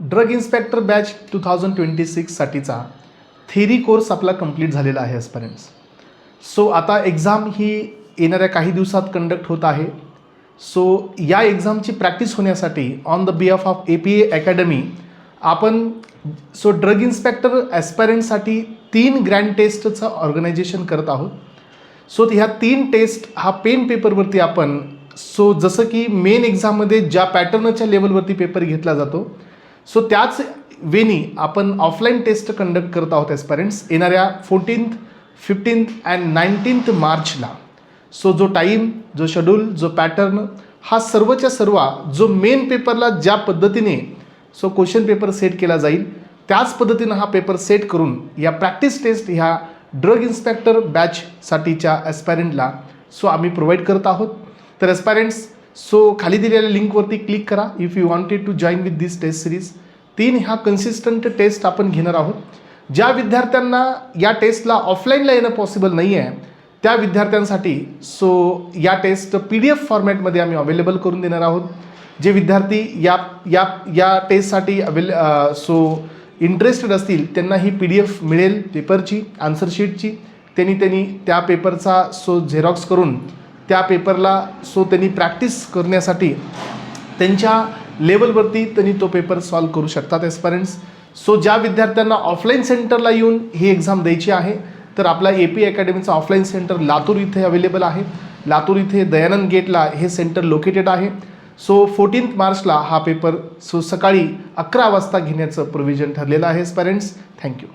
Drug inspector batch 2026साठीचा theory course आपला complete झालेला आहे ॲस्पिरंट्स. सो आता एक्झाम ही येणाऱ्या काही दिवसात कंडक्ट होत आहे. सो या एक्झामची प्रॅक्टिस होण्यासाठी on the behalf of APA academy आपण ड्रग इन्स्पेक्टर ॲस्पायरंटसाठी 3 ग्रँड टेस्टचं ऑर्गनायझेशन करत आहोत. सो ह्या 3 टेस्ट हा पेन पेपरवरती आपण जसं की मेन एक्झाममध्ये ज्या पॅटर्नच्या लेवलवरती पेपर घेतला जातो त्याच वेनी आपण ऑफलाईन टेस्ट कंडक्ट करत आहोत ॲस्पायरंट्स येणाऱ्या 14th, 15th अँड 19th मार्चला. जो टाईम, जो शेड्यूल, जो पॅटर्न हा सर्वच्या सर्व जो मेन पेपरला ज्या पद्धतीने क्वेश्चन पेपर सेट केला जाईल त्याच पद्धतीनं हा पेपर सेट करून या प्रॅक्टिस टेस्ट ह्या ड्रग इन्स्पेक्टर बॅचसाठीच्या ॲस्पायरंटला आम्ही प्रोव्हाइड करत आहोत. तर ॲस्पायरंट्स खाली दिलेल्या लिंकवरती क्लिक करा if you wanted to join with this test series. 3 ह्या कन्सिस्टंट टेस्ट आपण घेणार आहोत. ज्या विद्यार्थ्यांना या टेस्टला ऑफलाईनला येणं पॉसिबल नाही आहे त्या विद्यार्थ्यांसाठी या टेस्ट PDF फॉर्मॅटमध्ये आम्ही अवेलेबल करून देणार आहोत. जे विद्यार्थी या या या टेस्टसाठी इंटरेस्टेड असतील त्यांना ही PDF मिळेल पेपरची, आन्सरशीटची. त्यांनी त्या पेपरचा झेरॉक्स करून त्या पेपरला त्यांनी प्रॅक्टिस करण्यासाठी त्यांच्या लेवलवरती त्यांनी तो पेपर सॉल्व करू शकतात ॲस्पायरंट्स. ज्या विद्यार्थ्यांना ऑफलाईन सेंटरला येऊन ही एक्झाम द्यायची आहे तर आपला APA अकॅडमीचं ऑफलाईन सेंटर लातूर इथे अवेलेबल आहे. लातूर इथे दयानंद गेटला हे सेंटर लोकेटेड आहे. 14th मार्चला हा पेपर सकाळी 11 वाजता घेण्याचं प्रोव्हिजन ठरलेलं आहे ॲस्पायरंट्स. थँक्यू.